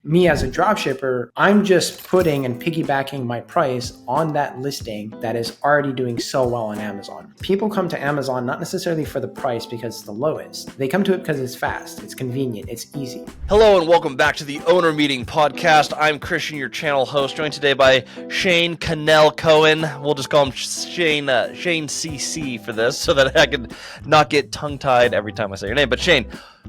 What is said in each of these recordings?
me as a dropshipper, I'm just putting and piggybacking my price on that listing that is already doing so well on Amazon. People come to Amazon not necessarily for the price because it's the lowest. They come to it because it's fast, it's convenient, it's easy. Hello and welcome back to the Owner Meeting Podcast. I'm Christian, your channel host, joined today by Shayne Cannell-Cohen. We'll just call him Shayne CC for this so that I can not get tongue-tied every time I say your name. But Shayne,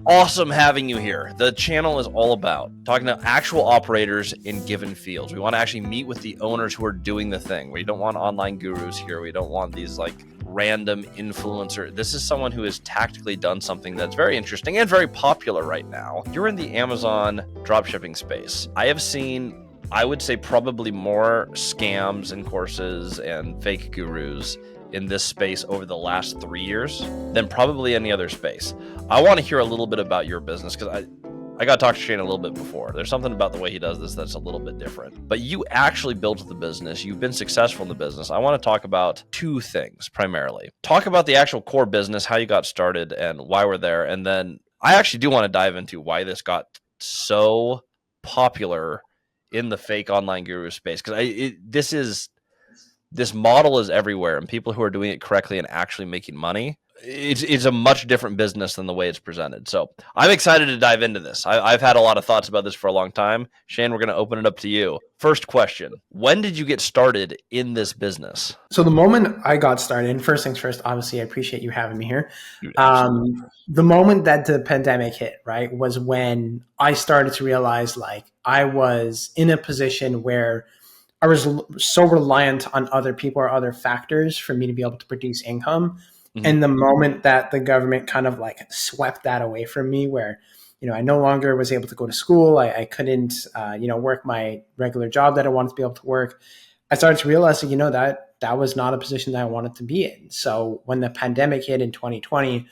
awesome having you here. The channel is all about talking to actual operators in given fields. We want to actually meet with the owners who are doing the thing. We don't want online gurus here. We don't want these random influencer. This is someone who has tactically done something that's very interesting and very popular right now. You're in the Amazon dropshipping space. I have seen, I would say, probably more scams and courses and fake gurus in this space over the last 3 years than probably any other space. I want to hear a little bit about your business because I got to talk to Shayne a little bit before. There's something about the way he does this that's a little bit different. But you actually built the business. You've been successful in the business. I want to talk about two things primarily. Talk about the actual core business, how you got started and why we're there. And then I actually do want to dive into why this got so popular in the fake online guru space. Because this model is everywhere, and people who are doing it correctly and actually making money, it's a much different business than the way it's presented. So I'm excited to dive into this. I've had a lot of thoughts about this for a long time. Shayne, we're going to open it up to you. First question, when did you get started in this business? So the moment I got started, and first things first, obviously I appreciate you having me here. The moment that the pandemic hit, right, was when I started to realize I was in a position where I was so reliant on other people or other factors for me to be able to produce income. Mm-hmm. And the moment that the government kind of swept that away from me, where, I no longer was able to go to school, I couldn't, work my regular job that I wanted to be able to work, I started to realize that was not a position that I wanted to be in. So when the pandemic hit in 2020,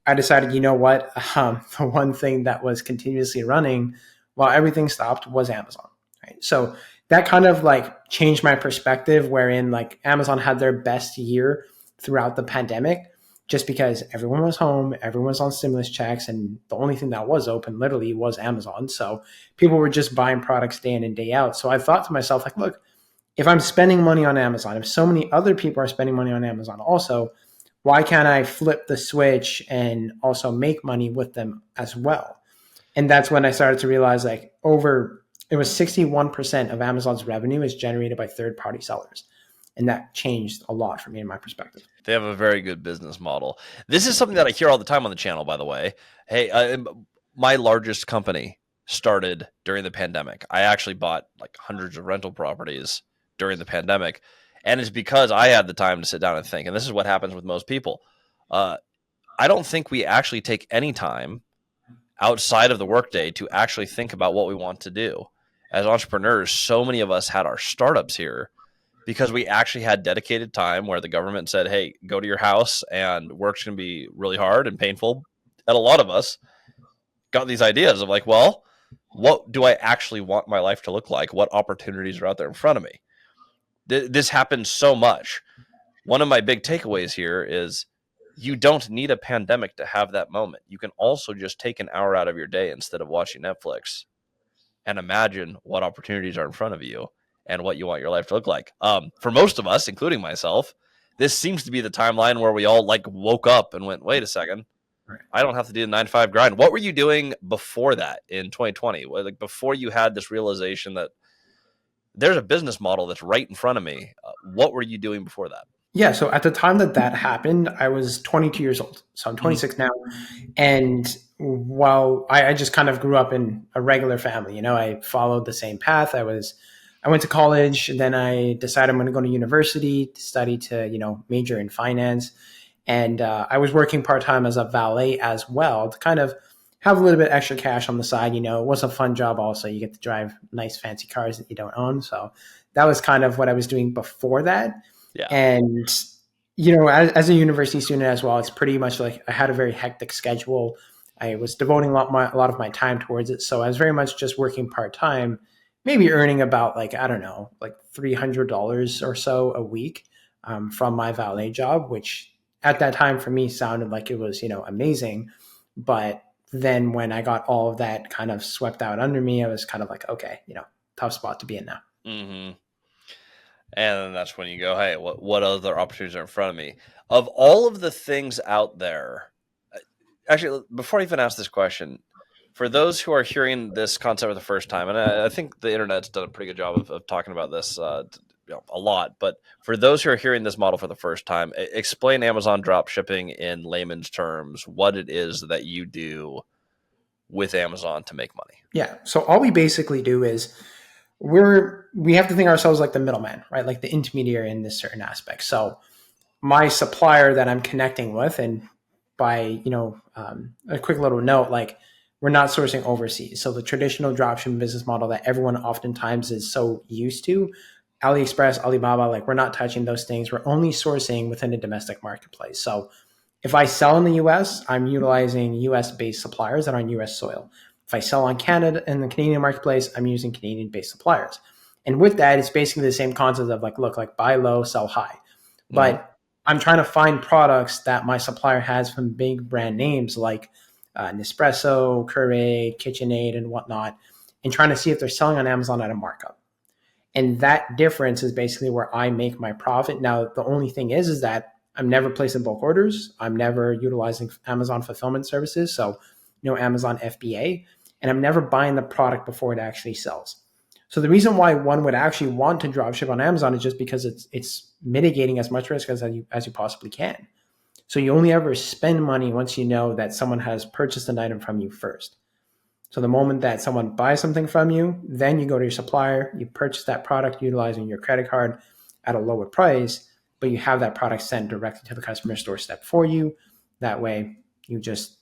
I decided, the one thing that was continuously running while everything stopped was Amazon, right? So that kind of changed my perspective, wherein Amazon had their best year throughout the pandemic, just because everyone was home, everyone was on stimulus checks, and the only thing that was open literally was Amazon. So people were just buying products day in and day out. So I thought to myself, look, if I'm spending money on Amazon, if so many other people are spending money on Amazon also, why can't I flip the switch and also make money with them as well? And that's when I started to realize it was 61% of Amazon's revenue is generated by third-party sellers. And that changed a lot for me in my perspective. They have a very good business model. This is something that I hear all the time on the channel, by the way. Hey, my largest company started during the pandemic. I actually bought hundreds of rental properties during the pandemic. And it's because I had the time to sit down and think. And this is what happens with most people. I don't think we actually take any time outside of the workday to actually think about what we want to do. As entrepreneurs, so many of us had our startups here because we actually had dedicated time where the government said, hey, go to your house and work's going to be really hard and painful. And a lot of us got these ideas of well, what do I actually want my life to look like? What opportunities are out there in front of me? This happens so much. One of my big takeaways here is you don't need a pandemic to have that moment. You can also just take an hour out of your day instead of watching Netflix and imagine what opportunities are in front of you and what you want your life to look like. For most of us, including myself, this seems to be the timeline where we all woke up and went, wait a second, I don't have to do the 9-to-5 grind. What were you doing before that in 2020? Before you had this realization that there's a business model that's right in front of me. What were you doing before that? Yeah. So at the time that happened, I was 22 years old. So I'm 26 now. And while I just kind of grew up in a regular family, I followed the same path. I went to college, and then I decided I'm going to go to university to study to, major in finance. And I was working part-time as a valet as well to kind of have a little bit extra cash on the side. It was a fun job also. You get to drive nice fancy cars that you don't own. So that was kind of what I was doing before that. Yeah. And, as a university student as well, it's pretty much I had a very hectic schedule. I was devoting a lot of my time towards it. So I was very much just working part-time, maybe earning about $300 or so a week from my valet job, which at that time for me sounded like it was, amazing. But then when I got all of that kind of swept out under me, I was kind of like, okay, tough spot to be in now. Mm-hmm. And then that's when you go, hey, what other opportunities are in front of me? Of all of the things out there, actually, before I even ask this question, for those who are hearing this concept for the first time, and I think the internet's done a pretty good job of talking about this a lot, but for those who are hearing this model for the first time, explain Amazon drop shipping in layman's terms, what it is that you do with Amazon to make money. Yeah. So all we basically do is we have to think of ourselves like the middleman, right? Like the intermediary in this certain aspect. So my supplier that I'm connecting with, and by a quick little note, like we're not sourcing overseas. So the traditional dropshipping business model that everyone oftentimes is so used to, AliExpress, Alibaba, like we're not touching those things. We're only sourcing within a domestic marketplace. So if I sell in the US, I'm utilizing US based suppliers that are on US soil. If I sell on Canada in the Canadian marketplace, I'm using Canadian based suppliers. And with that, it's basically the same concept of like buy low, sell high. But I'm trying to find products that my supplier has from big brand names like Nespresso, Keurig, KitchenAid, and whatnot, and trying to see if they're selling on Amazon at a markup. And that difference is basically where I make my profit. Now, the only thing is that I'm never placing bulk orders. I'm never utilizing Amazon fulfillment services. So, Amazon FBA, and I'm never buying the product before it actually sells. So the reason why one would actually want to drop ship on Amazon is just because it's mitigating as much risk as you possibly can. So you only ever spend money once you know that someone has purchased an item from you first. So the moment that someone buys something from you, then you go to your supplier, you purchase that product utilizing your credit card at a lower price, but you have that product sent directly to the customer's doorstep for you. That way you just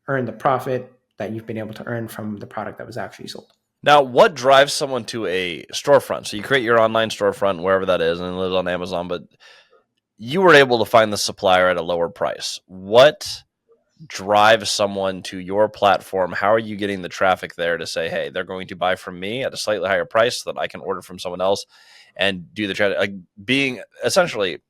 earn the profit that you've been able to earn from the product that was actually sold. Now, what drives someone to a storefront? So you create your online storefront, wherever that is, and it lives on Amazon, but you were able to find the supplier at a lower price. What drives someone to your platform? How are you getting the traffic there to say, hey, they're going to buy from me at a slightly higher price so that I can order from someone else and do the traffic? Like being essentially,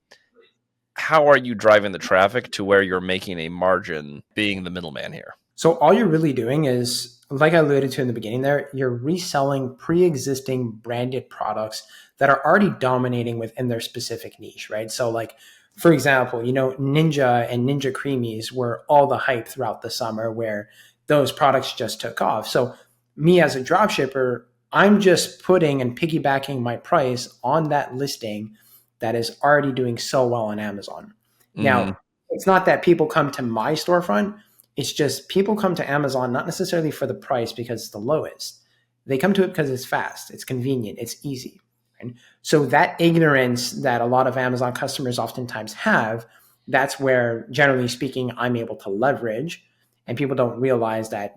how are you driving the traffic to where you're making a margin being the middleman here? So all you're really doing is, like I alluded to in the beginning there, you're reselling pre-existing branded products that are already dominating within their specific niche, right? So like, for example, Ninja and Ninja Creamies were all the hype throughout the summer where those products just took off. So me as a dropshipper, I'm just putting and piggybacking my price on that listing that is already doing so well on Amazon. Mm-hmm. Now, it's not that people come to my storefront. It's just people come to Amazon not necessarily for the price because it's the lowest. They come to it because it's fast, it's convenient, it's easy. Right? So that ignorance that a lot of Amazon customers oftentimes have, that's where, generally speaking, I'm able to leverage. And people don't realize that,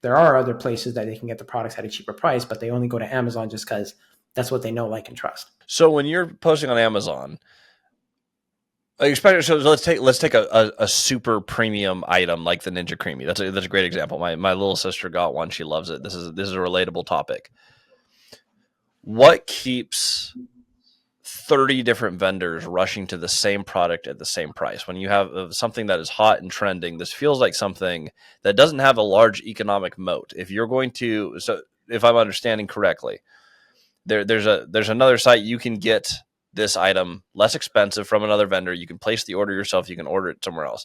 there are other places that they can get the products at a cheaper price, but they only go to Amazon just because that's what they know, like, and trust. So when you're posting on Amazon, so let's take a super premium item like the Ninja Creamy. That's a great example. My little sister got one. She loves it. This is a relatable topic. What keeps 30 different vendors rushing to the same product at the same price? When you have something that is hot and trending, this feels like something that doesn't have a large economic moat. If you're going to, so if I'm understanding correctly, there's another site you can get this item less expensive from another vendor. You can place the order yourself. You can order it somewhere else.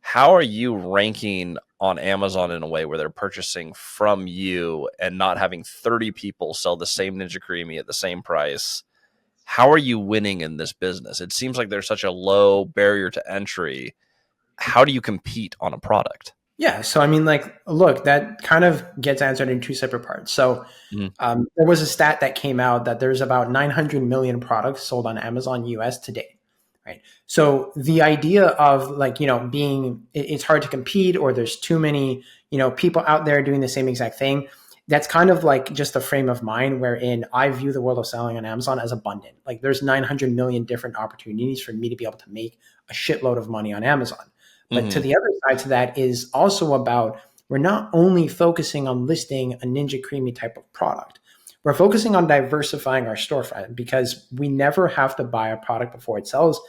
How are you ranking on Amazon in a way where they're purchasing from you and not having 30 people sell the same Ninja Creamy at the same price? How are you winning in this business? It seems like there's such a low barrier to entry. How do you compete on a product? Yeah. So, I mean, look, that kind of gets answered in two separate parts. So there was a stat that came out that there's about 900 million products sold on Amazon US today. Right. So the idea of it's hard to compete, or there's too many, people out there doing the same exact thing. That's kind of like just a frame of mind wherein I view the world of selling on Amazon as abundant. Like there's 900 million different opportunities for me to be able to make a shitload of money on Amazon. But to the other side to that is also about, we're not only focusing on listing a Ninja Creamy type of product. We're focusing on diversifying our storefront because we never have to buy a product before it sells.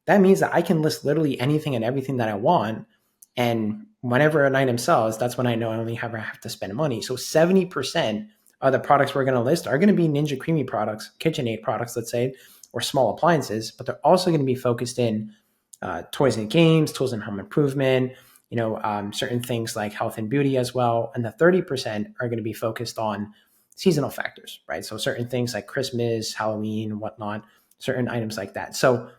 That means that I can list literally anything and everything that I want. And whenever an item sells, that's when I know I only have to spend money. So 70% of the products we're going to list are going to be Ninja Creamy products, KitchenAid products, let's say, or small appliances, but they're also going to be focused in toys and games, tools and home improvement, certain things like health and beauty as well. And the 30% are going to be focused on seasonal factors, right? So certain things like Christmas, Halloween, whatnot, certain items like that. So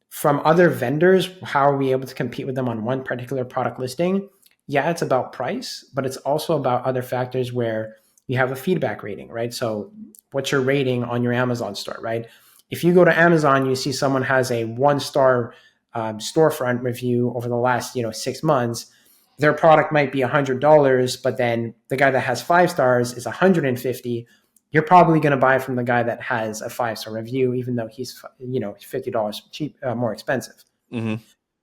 from other vendors, how are we able to compete with them on one particular product listing? Yeah, it's about price, but it's also about other factors where you have a feedback rating, right? So what's your rating on your Amazon store, right? If you go to Amazon, you see someone has a 1-star storefront review over the last 6 months, their product might be $100, but then the guy that has 5 stars is $150. You're probably going to buy from the guy that has a 5-star review, even though he's $50 cheap, more expensive. Mm-hmm.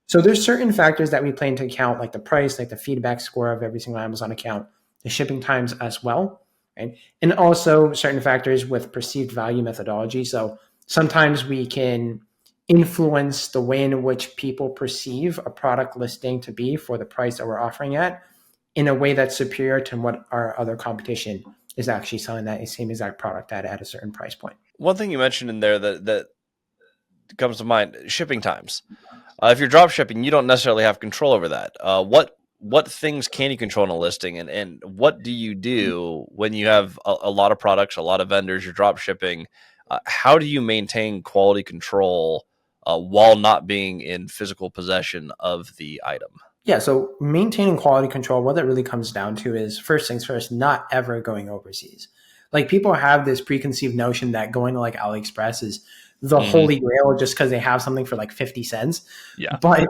So there's certain factors that we play into account, like the price, like the feedback score of every single Amazon account, the shipping times as well, right? And also certain factors with perceived value methodology. So sometimes we can influence the way in which people perceive a product listing to be for the price that we're offering at in a way that's superior to what our other competition is actually selling that same exact product at a certain price point. One thing you mentioned in there that comes to mind, shipping times. If you're drop shipping, you don't necessarily have control over that. What things can you control in a listing, and what do you do when you have a lot of products, a lot of vendors, you're drop shipping? How do you maintain quality control while not being in physical possession of the item? Yeah, so maintaining quality control, what that really comes down to is, first things first, not ever going overseas. Like, people have this preconceived notion that going to like AliExpress is the holy grail just because they have something for like 50 cents. Yeah. But,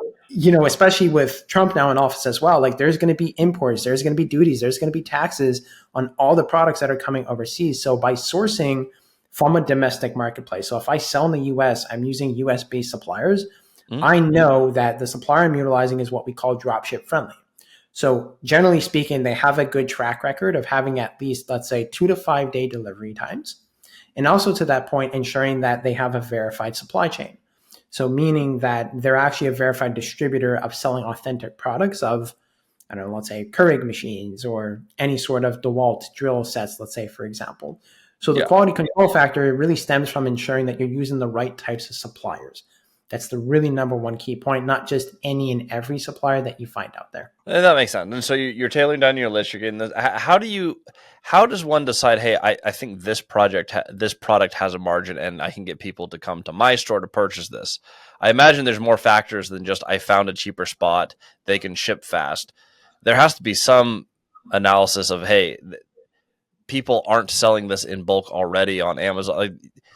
especially with Trump now in office as well, like there's going to be imports, there's going to be duties, there's going to be taxes on all the products that are coming overseas. So by sourcing from a domestic marketplace, so if I sell in the US, I'm using US based suppliers. I know that the supplier I'm utilizing is what we call dropship friendly. So generally speaking, they have a good track record of having at least, let's say, 2 to 5 day delivery times. And also to that point, ensuring that they have a verified supply chain. So meaning that they're actually a verified distributor of selling authentic products of, I don't know, let's say Keurig machines or any sort of DeWalt drill sets, let's say, for example. So the quality control factor really stems from ensuring that you're using the right types of suppliers. That's the really number one key point, not just any and every supplier that you find out there. And that makes sense. And so you're tailoring down your list. You're getting this. How does one decide, hey, I think this product has a margin and I can get people to come to my store to purchase this? I imagine there's more factors than just I found a cheaper spot, they can ship fast. There has to be some analysis of, hey, people aren't selling this in bulk already on Amazon. Like,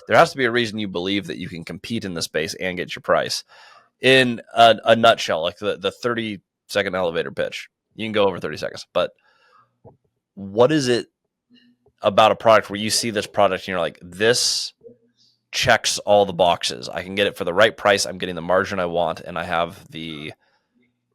there has to be a reason you believe that you can compete in the space and get your price. In a nutshell, like the 30-second elevator pitch, you can go over 30 seconds, but what is it about a product where you see this product and you're like, this checks all the boxes. I can get it for the right price. I'm getting the margin I want, and I have the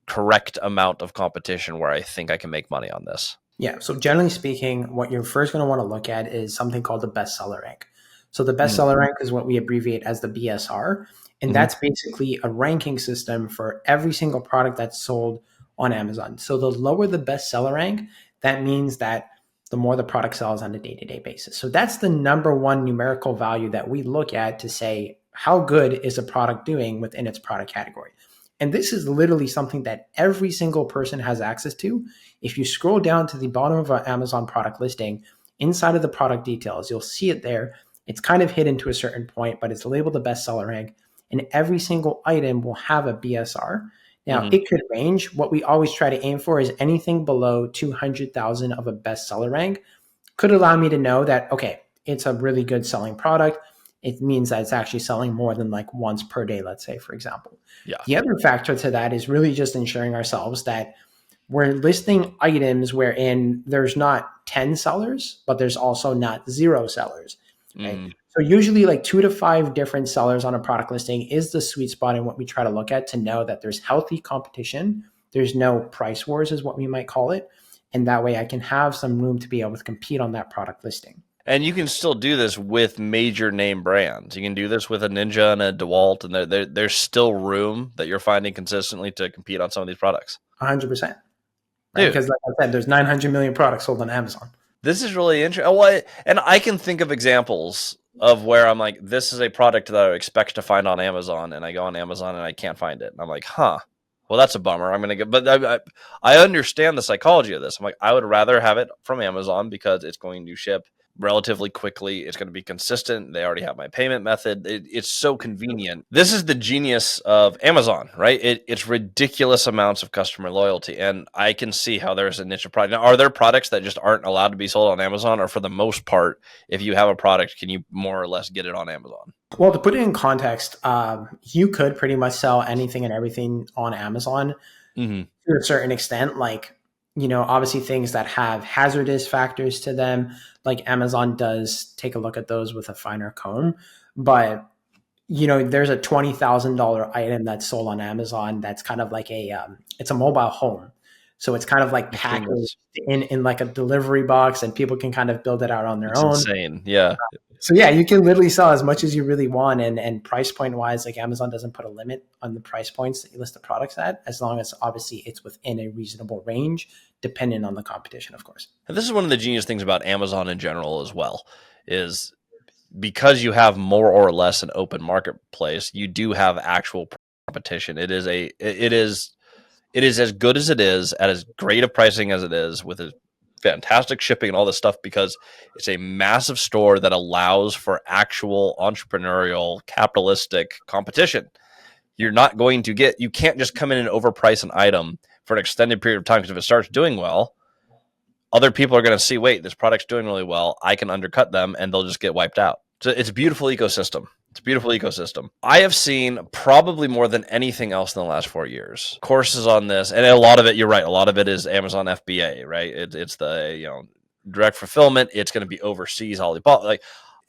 correct amount of competition where I think I can make money on this. Yeah. So generally speaking, what you're first going to want to look at is something called the bestseller rank. So the bestseller rank is what we abbreviate as the BSR. And that's basically a ranking system for every single product that's sold on Amazon. So the lower the bestseller rank, that means that the more the product sells on a day-to-day basis. So that's the number one numerical value that we look at to say, how good is a product doing within its product category? And this is literally something that every single person has access to. If you scroll down to the bottom of our Amazon product listing, inside of the product details, you'll see it there. It's kind of hidden to a certain point, but it's labeled the bestseller rank. And every single item will have a BSR. Now, it could range. What we always try to aim for is anything below 200,000 of a bestseller rank could allow me to know that, okay, it's a really good selling product. It means that it's actually selling more than like once per day, let's say, for example. Yeah. The other factor to that is really just ensuring ourselves that we're listing items wherein there's not 10 sellers, but there's also not 0 sellers. Right? So usually like 2 to 5 different sellers on a product listing is the sweet spot in what we try to look at to know that there's healthy competition. There's no price wars is what we might call it. And that way I can have some room to be able to compete on that product listing. And you can still do this with major name brands. You can do this with a Ninja and a DeWalt, and there's still room that you're finding consistently to compete on some of these products. 100%. right? Dude, Because like I said, there's 900 million products sold on Amazon. this is really interesting. What? And I can think of examples of where I'm like, this is a product that I would expect to find on Amazon, and I go on Amazon and I can't find it. And I'm like, huh. Well, that's a bummer. I'm gonna get, but I understand the psychology of this. I'm like, I would rather have it from Amazon because it's going to ship relatively quickly. It's going to be consistent. They already have my payment method. It's so convenient. This is the genius of Amazon, right? It's ridiculous amounts of customer loyalty. And I can see how there's a niche of product. Now, are there products that just aren't allowed to be sold on Amazon? Or for the most part, if you have a product, can you more or less get it on Amazon? Well, to put it in context, you could pretty much sell anything and everything on Amazon Mm-hmm. to a certain extent. Like, obviously things that have hazardous factors to them, like Amazon does take a look at those with a finer comb. But, there's a $20,000 item that's sold on Amazon that's kind of like it's a mobile home. So it's kind of like packaged in like a delivery box, and people can kind of build it out on their It's own. insane. Yeah. So yeah, you can literally sell as much as you really want, and price point wise, like Amazon doesn't put a limit on the price points that you list the products at, as long as obviously it's within a reasonable range, depending on the competition, of course. And this is one of the genius things about Amazon in general as well, is because you have more or less an open marketplace, you do have actual competition. It is as good as it is, at as great of pricing as it is, with a fantastic shipping and all this stuff, because it's a massive store that allows for actual entrepreneurial capitalistic competition. You can't just come in and overprice an item for an extended period of time, because if it starts doing well, other people are going to see, wait, this product's doing really well, I can undercut them, and they'll just get wiped out. So it's a beautiful ecosystem. It's a beautiful ecosystem. I have seen probably more than anything else in the last 4 years courses on this, and a lot of it, you're right, a lot of it is Amazon FBA, right? It's the direct fulfillment. It's going to be overseas, Alibaba,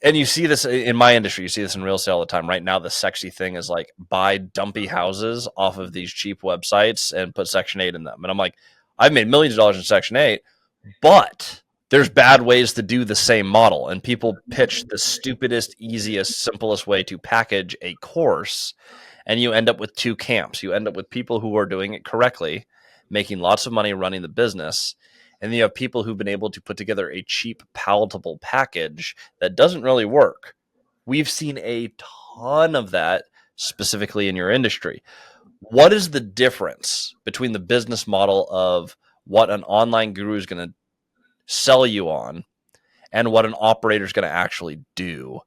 and you see this in my industry. You see this in real estate all the time. Right now, the sexy thing is like buy dumpy houses off of these cheap websites and put Section 8 in them. And I'm like, I've made millions of dollars in Section 8, but there's bad ways to do the same model, and people pitch the stupidest, easiest, simplest way to package a course, and you end up with two camps. You end up with people who are doing it correctly, making lots of money running the business, and then you have people who've been able to put together a cheap, palatable package that doesn't really work. We've seen a ton of that, specifically in your industry. What is the difference between the business model of what an online guru is going to sell you on and what an operator is going to actually do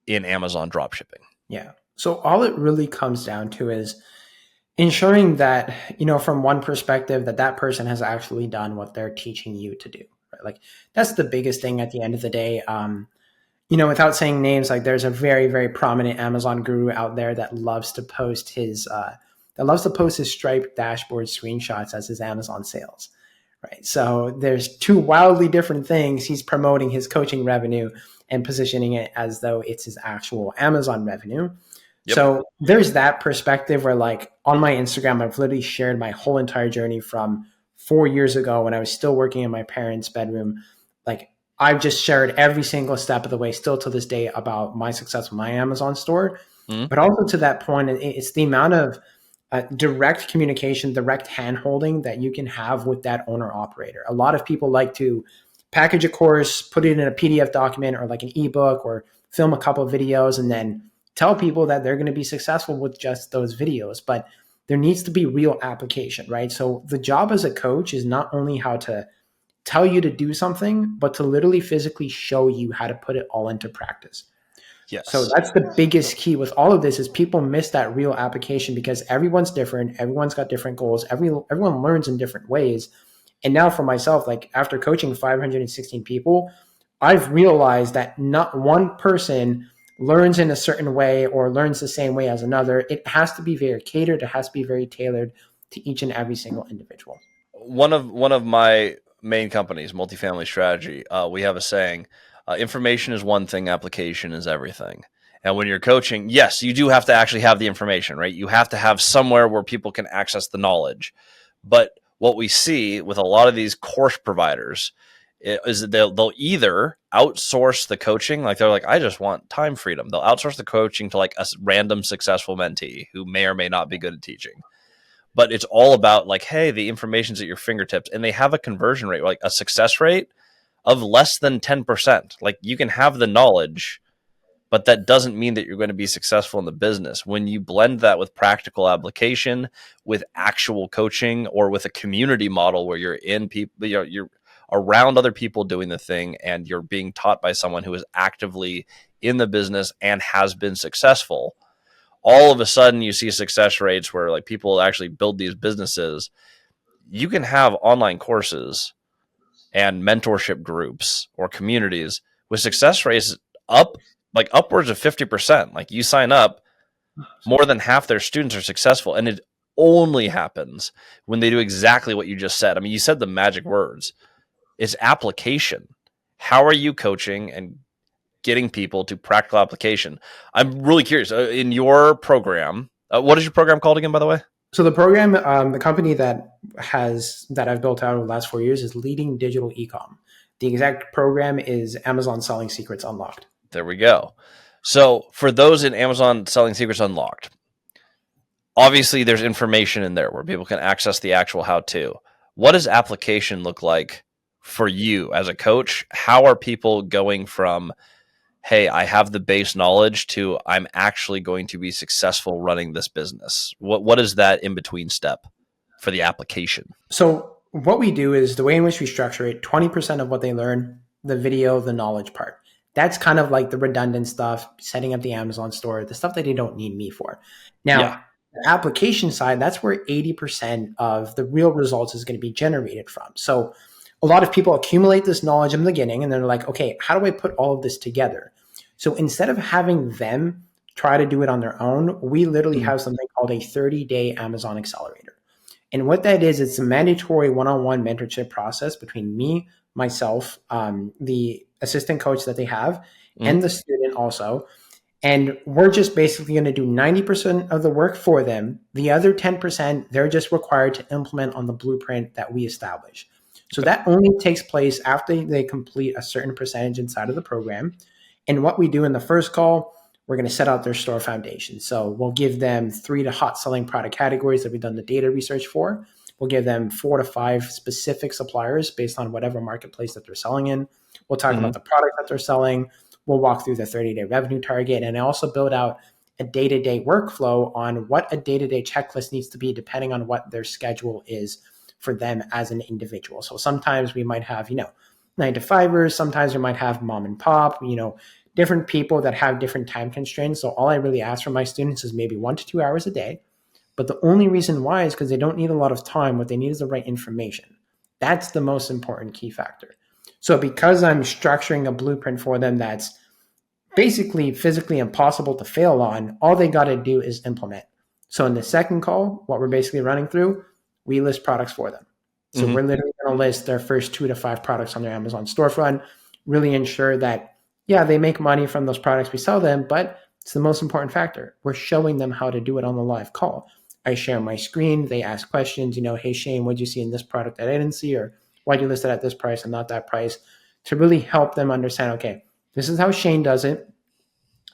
in Amazon dropshipping? Yeah. So all it really comes down to is ensuring that, from one perspective, that person has actually done what they're teaching you to do. Right? Like that's the biggest thing at the end of the day. Without saying names, like there's a very, very prominent Amazon guru out there that loves to post his Stripe dashboard screenshots as his Amazon sales. Right. So there's two wildly different things. He's promoting his coaching revenue and positioning it as though it's his actual Amazon revenue. Yep. So there's that perspective where, like, on my Instagram, I've literally shared my whole entire journey from 4 years ago when I was still working in my parents' bedroom. Like, I've just shared every single step of the way, still to this day, about my success with my Amazon store. Mm-hmm. But also to that point, it's the amount of direct communication, direct hand-holding that you can have with that owner-operator. A lot of people like to package a course, put it in a PDF document or like an ebook, or film a couple of videos and then tell people that they're going to be successful with just those videos. But there needs to be real application, right? So the job as a coach is not only how to tell you to do something, but to literally physically show you how to put it all into practice. Yes. So that's the biggest key with all of this, is people miss that real application because everyone's different. Everyone's got different goals. Everyone learns in different ways. And now for myself, like after coaching 516 people, I've realized that not one person learns in a certain way or learns the same way as another. It has to be very catered. It has to be very tailored to each and every single individual. One of my main companies, Multifamily Strategy, we have a saying, information is one thing, application is everything. And when you're coaching, yes, you do have to actually have the information, right? You have to have somewhere where people can access the knowledge. But what we see with a lot of these course providers is that they'll either outsource the coaching, like they're like, I just want time freedom. They'll outsource the coaching to like a random successful mentee who may or may not be good at teaching. but it's all about like, hey, the information's at your fingertips, and they have a conversion rate, like a success rate of less than 10%. Like you can have the knowledge, but that doesn't mean that you're going to be successful in the business. When you blend that with practical application, with actual coaching, or with a community model where you're in people, you're around other people doing the thing, and you're being taught by someone who is actively in the business and has been successful, all of a sudden you see success rates where like people actually build these businesses. You can have online courses and mentorship groups or communities with success rates up like upwards of 50%. Like you sign up, more than half their students are successful. And it only happens when they do exactly what you just said. I mean, you said the magic words. It's application. How are you coaching and getting people to practical application? I'm really curious. In your program, what is your program called again, by the way? So the program, the company that I've built out over the last 4 years is Leading Digital Ecom. The exact program is Amazon Selling Secrets Unlocked. There we go. So for those in Amazon Selling Secrets Unlocked, obviously there's information in there where people can access the actual how-to. What does application look like for you as a coach? How are people going from, hey, I have the base knowledge, to I'm actually going to be successful running this business? What is that in between step for the application? So what we do is the way in which we structure it, 20% of what they learn, the video, the knowledge part. That's kind of like the redundant stuff, setting up the Amazon store, the stuff that they don't need me for. Now, the application side, that's where 80% of the real results is going to be generated from. So a lot of people accumulate this knowledge in the beginning and they're like, okay, how do I put all of this together? So instead of having them try to do it on their own, we literally have something called a 30-day Amazon Accelerator. And what that is, it's a mandatory one-on-one mentorship process between me, myself, the assistant coach that they have, and the student also. And we're just basically going to do 90% of the work for them. The other 10%, they're just required to implement on the blueprint that we establish. So that only takes place after they complete a certain percentage inside of the program. And what we do in the first call, we're going to set out their store foundation. So we'll give them 3 to hot selling product categories that we've done the data research for. We'll give them 4 to 5 specific suppliers based on whatever marketplace that they're selling in. We'll talk about the product that they're selling. We'll walk through the 30-day revenue target, and I also build out a day-to-day workflow on what a day-to-day checklist needs to be depending on what their schedule is for them as an individual. So sometimes we might have, 9-to-5ers. Sometimes we might have mom and pop, different people that have different time constraints. So all I really ask from my students is maybe 1 to 2 hours a day. But the only reason why is because they don't need a lot of time. What they need is the right information. That's the most important key factor. So because I'm structuring a blueprint for them that's basically physically impossible to fail on, all they got to do is implement. So in the second call, what we're basically running through, we list products for them. So we're literally going to list their first 2 to 5 products on their Amazon storefront, really ensure that, they make money from those products we sell them, but it's the most important factor. We're showing them how to do it on the live call. I share my screen. They ask questions, hey, Shayne, what did you see in this product that I didn't see? Or why'd you list it at this price and not that price? To really help them understand, okay, this is how Shayne does it.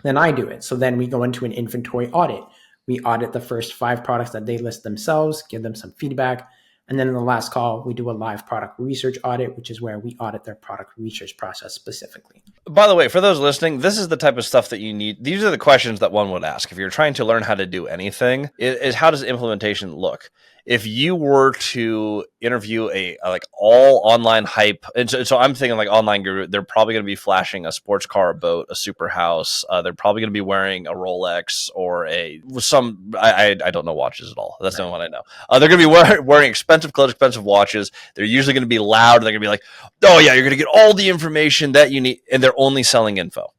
Then I do it. So then we go into an inventory audit. We audit the first 5 products that they list themselves, give them some feedback. And then in the last call, we do a live product research audit, which is where we audit their product research process specifically. By the way, for those listening, this is the type of stuff that you need. These are the questions that one would ask if you're trying to learn how to do anything, is how does implementation look? If you were to interview a like all online hype, and so I'm thinking like online guru, they're probably going to be flashing a sports car, a boat, a super house. They're probably going to be wearing a Rolex or I don't know watches at all. That's the only one I know. They're going to be wearing expensive clothes, expensive watches. They're usually going to be loud. They're going to be like, oh yeah, you're going to get all the information that you need, and they're only selling info.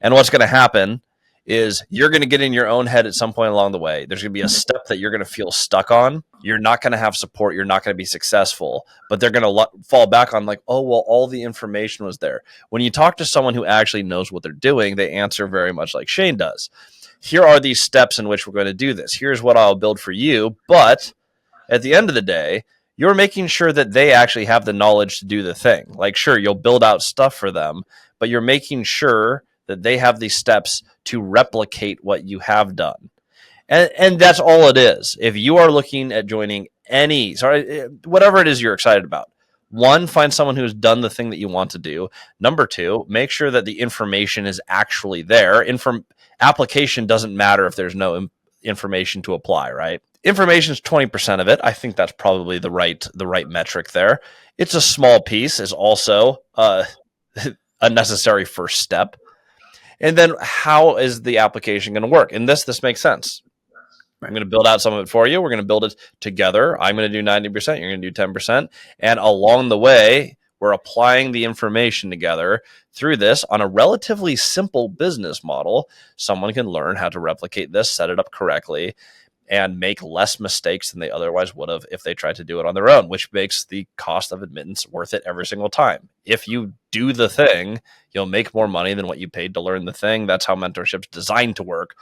And what's going to happen is you're going to get in your own head at some point along the way. There's going to be a step that you're going to feel stuck on. You're not going to have support. You're not going to be successful, but they're going to fall back on like, oh, well, all the information was there. When you talk to someone who actually knows what they're doing, they answer very much like Shayne does. Here are these steps in which we're going to do this. Here's what I'll build for you. But at the end of the day, you're making sure that they actually have the knowledge to do the thing. Like, sure, you'll build out stuff for them, but you're making sure that they have these steps to replicate what you have done. And that's all it is. If you are looking at joining whatever it is you're excited about, one, find someone who's done the thing that you want to do. Number two, make sure that the information is actually there. Application doesn't matter if there's no information to apply, right? Information is 20% of it. I think that's probably the right metric there. It's a small piece. Is also a necessary first step. And then how is the application going to work? And this makes sense. I'm going to build out some of it for you. We're going to build it together. I'm going to do 90%. You're going to do 10%. And along the way, we're applying the information together through this on a relatively simple business model. Someone can learn how to replicate this, set it up correctly, and make less mistakes than they otherwise would have if they tried to do it on their own, which makes the cost of admittance worth it every single time. If you do the thing, you'll make more money than what you paid to learn the thing. That's how mentorship's designed to work.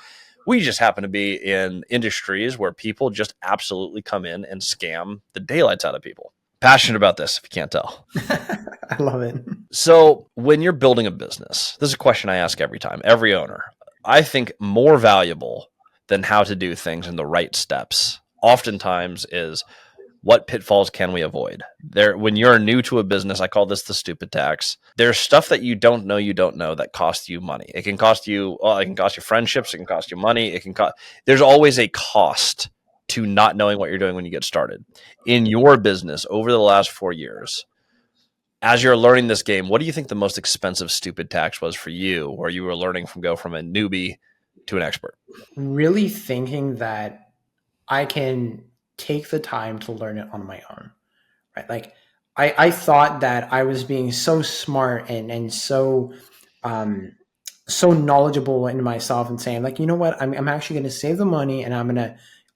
We just happen to be in industries where people just absolutely come in and scam the daylights out of people. Passionate about this, if you can't tell. I love it. So when you're building a business, this is a question I ask every time, every owner. I think more valuable than how to do things in the right steps oftentimes is what pitfalls can we avoid? When you're new to a business, I call this the stupid tax. There's stuff that you don't know that costs you money. It can cost you friendships. It can cost you money. There's always a cost to not knowing what you're doing when you get started. In your business over the last 4 years, as you're learning this game, what do you think the most expensive stupid tax was for you, where you were learning from a newbie to an expert? Really thinking that I can take the time to learn it on my own, right? Like I thought that I was being so smart and so knowledgeable in myself and saying like, you know what, I'm actually going to save the money and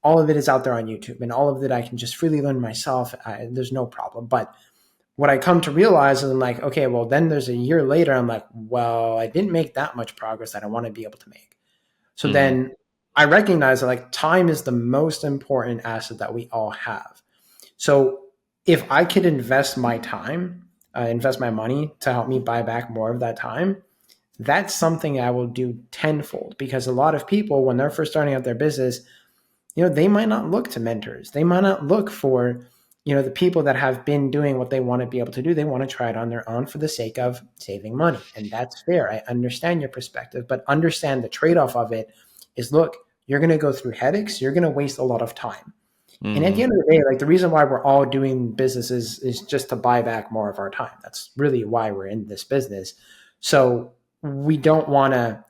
all of it is out there on YouTube and all of it I can just freely learn myself. There's no problem. But what I come to realize is I'm like, okay, well then there's a year later, I'm like, well, I didn't make that much progress that I want to be able to make. So then I recognize that like time is the most important asset that we all have. So if I could invest my time, invest my money to help me buy back more of that time, that's something I will do tenfold, because a lot of people, when they're first starting out their business, they might not look to mentors. They might not look for, the people that have been doing what they want to be able to do. They want to try it on their own for the sake of saving money. And that's fair. I understand your perspective, but understand the trade-off of it is, look, you're going to go through headaches. You're going to waste a lot of time. Mm-hmm. And at the end of the day, like the reason why we're all doing businesses is just to buy back more of our time. That's really why we're in this business. So we don't want to,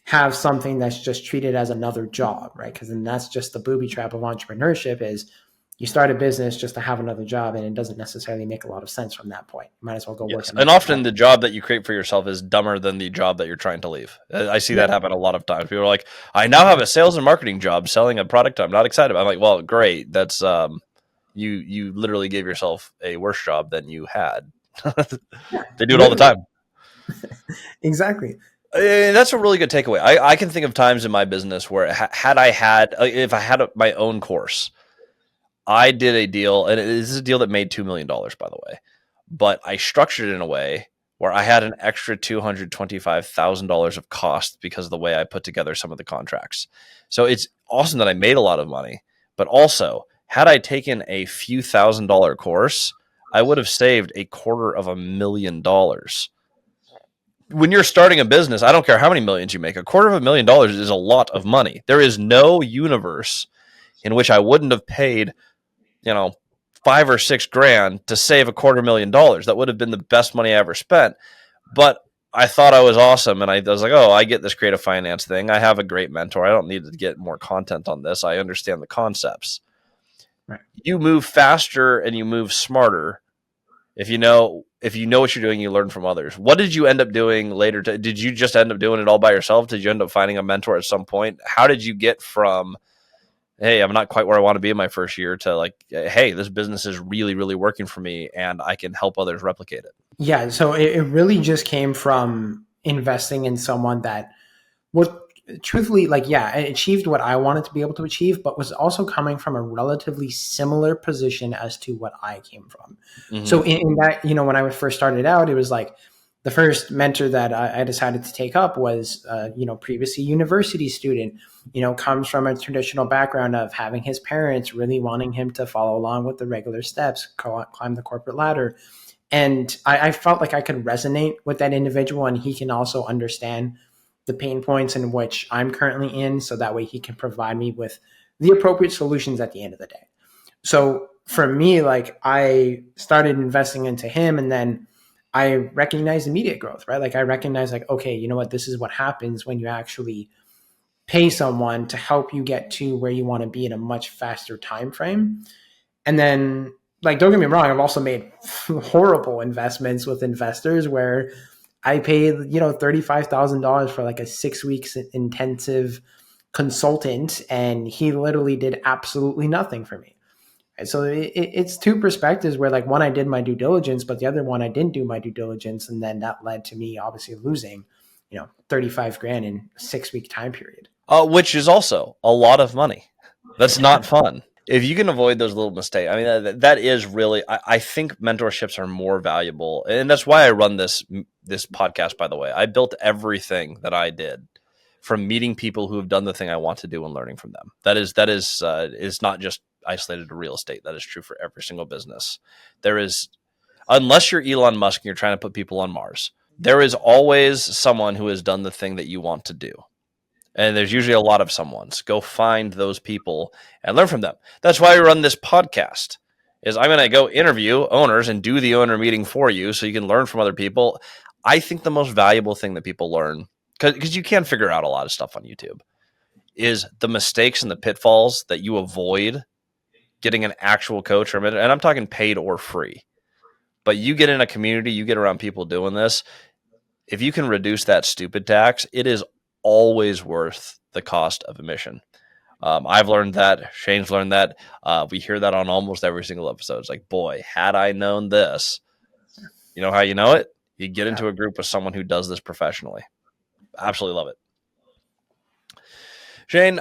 have something that's just treated as another job, right? Because then that's just the booby trap of entrepreneurship, is you start a business just to have another job, and it doesn't necessarily make a lot of sense from that point. You might as well go work. And often the job that you create for yourself is dumber than the job that you're trying to leave. I see that happen a lot of times. People are like, I now have a sales and marketing job selling a product I'm not excited about. I'm like, well, great. That's you literally gave yourself a worse job than you had. They do it all the time. Exactly. And that's a really good takeaway. I can think of times in my business where if I had my own course, I did a deal, and this is a deal that made $2 million, by the way, but I structured it in a way where I had an extra $225,000 of cost because of the way I put together some of the contracts. So it's awesome that I made a lot of money, but also had I taken a few $1,000 course, I would have saved $250,000. When you're starting a business, I don't care how many millions you make, $250,000 is a lot of money. There is no universe in which I wouldn't have paid, $5 or $6 grand to save $250,000. That would have been the best money I ever spent. But I thought I was awesome. And I was like, I get this creative finance thing. I have a great mentor. I don't need to get more content on this. I understand the concepts. Right. You move faster and you move smarter. If you know what you're doing, you learn from others. What did you end up doing later? Did you just end up doing it all by yourself? Did you end up finding a mentor at some point? How did you get from, hey, I'm not quite where I want to be in my first year, to like, hey, this business is really, really working for me and I can help others replicate it? Yeah. So it really just came from investing in someone that was truthfully I achieved what I wanted to be able to achieve, but was also coming from a relatively similar position as to what I came from. Mm-hmm. So in that, when I first started out, it was like, the first mentor that I decided to take up was, previously university student, comes from a traditional background of having his parents really wanting him to follow along with the regular steps, climb the corporate ladder. And I felt like I could resonate with that individual, and he can also understand the pain points in which I'm currently in. So that way he can provide me with the appropriate solutions at the end of the day. So for me, like, I started investing into him, and then I recognized immediate growth, right? Like, I recognized, like, okay, you know what? This is what happens when you actually pay someone to help you get to where you want to be in a much faster time frame. And then, like, don't get me wrong, I've also made horrible investments with investors where I paid, $35,000 for like a 6 weeks intensive consultant, and he literally did absolutely nothing for me. And so it's two perspectives where, like, one, I did my due diligence, but the other one, I didn't do my due diligence. And then that led to me obviously losing, 35 grand in a 6 week time period. Which is also a lot of money. That's not fun. If you can avoid those little mistakes, I mean, that is really, I think mentorships are more valuable. And that's why I run this podcast, by the way. I built everything that I did from meeting people who have done the thing I want to do and learning from them. That is not just isolated to real estate. That is true for every single business. There is, unless you're Elon Musk and you're trying to put people on Mars, there is always someone who has done the thing that you want to do. And there's usually a lot of someone's. Go find those people and learn from them. That's why we run this podcast. Is I'm going to go interview owners and do the owner meeting for you so you can learn from other people. I think the most valuable thing that people learn, because you can figure out a lot of stuff on YouTube, is the mistakes and the pitfalls that you avoid getting an actual coach, and I'm talking paid or free. But you get in a community, you get around people doing this. If you can reduce that stupid tax, it is always worth the cost of admission. I've learned that. Shayne's learned that. We hear that on almost every single episode. It's like, boy, had I known this. You know how you know it? You get into a group with someone who does this professionally. Absolutely love it. Shayne,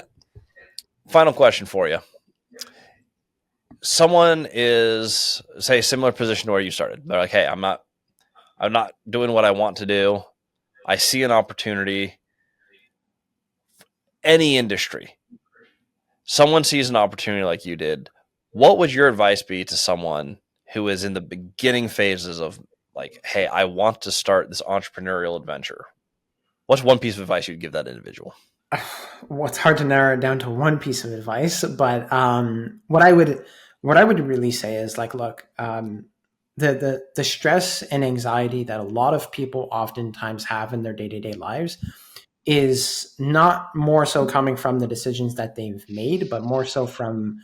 final question for you. Someone is, say, similar position to where you started. They're like, hey, I'm not doing what I want to do. I see an opportunity. Any industry, someone sees an opportunity like you did. What would your advice be to someone who is in the beginning phases of, like, hey, I want to start this entrepreneurial adventure? What's one piece of advice you'd give that individual? Well, it's hard to narrow it down to one piece of advice, but what I would really say is, like, look, the stress and anxiety that a lot of people oftentimes have in their day-to-day lives is not more so coming from the decisions that they've made, but more so from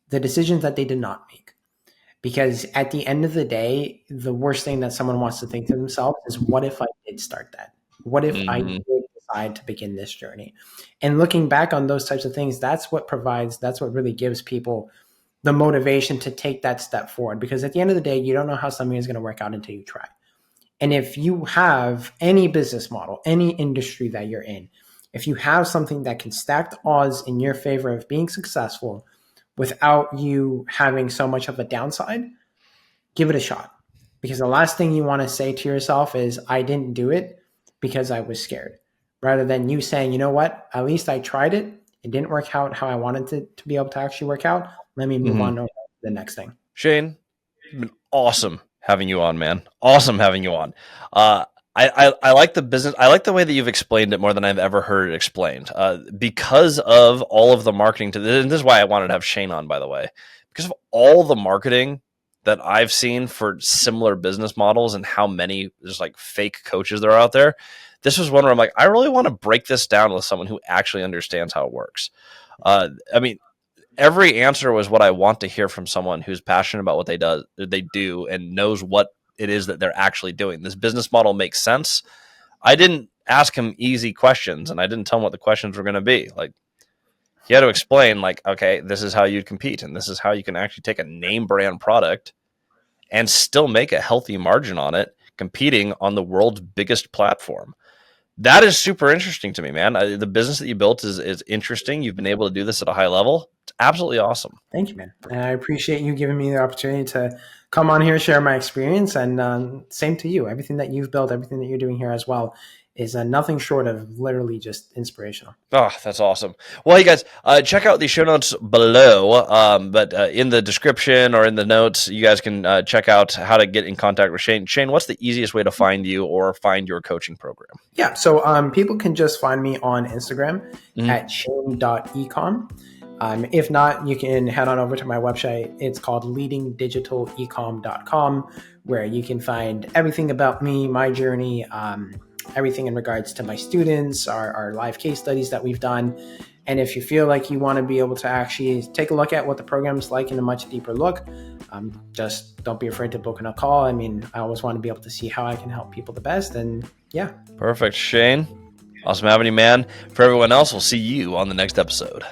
the decisions that they did not make. Because at the end of the day, the worst thing that someone wants to think to themselves is, what if I did start that? What if I did decide to begin this journey? And looking back on those types of things, that's what really gives people the motivation to take that step forward. Because at the end of the day, you don't know how something is going to work out until you try. And if you have any business model, any industry that you're in, if you have something that can stack the odds in your favor of being successful without you having so much of a downside, give it a shot. Because the last thing you want to say to yourself is, I didn't do it because I was scared. Rather than you saying, you know what, at least I tried it. It didn't work out how I wanted it to be able to actually work out. Let me move on to the next thing. Shayne, it's been awesome having you on, man. Awesome having you on. I like the business. I like the way that you've explained it more than I've ever heard it explained. Because of all of the marketing to this, and this is why I wanted to have Shayne on, by the way, because of all the marketing that I've seen for similar business models and how many just like fake coaches there are out there. This was one where I'm like, I really want to break this down with someone who actually understands how it works. I mean, every answer was what I want to hear from someone who's passionate about what they do and knows what it is that they're actually doing. This business model makes sense. I didn't ask him easy questions, and I didn't tell him what the questions were going to be. Like, he had to explain, like, okay, this is how you'd compete, and this is how you can actually take a name brand product and still make a healthy margin on it, competing on the world's biggest platform. That is super interesting to me, man. The business that you built is interesting. You've been able to do this at a high level. It's absolutely awesome. Thank you, man. And I appreciate you giving me the opportunity to come on here, share my experience, and same to you. Everything that you've built, everything that you're doing here as well is nothing short of literally just inspirational. Oh, that's awesome. Well, you guys, check out the show notes below, but in the description or in the notes, you guys can check out how to get in contact with Shayne. Shayne, what's the easiest way to find you or find your coaching program? Yeah, so people can just find me on Instagram Mm-hmm. at shayne.ecom. If not, you can head on over to my website. It's called leadingdigitalecom.com, where you can find everything about me, my journey, everything in regards to my students, our live case studies that we've done. And if you feel like you want to be able to actually take a look at what the program's like in a much deeper look, just don't be afraid to book in a call. I mean, I always want to be able to see how I can help people the best. And yeah. Perfect. Shayne, awesome having you, man. For everyone else, we'll see you on the next episode.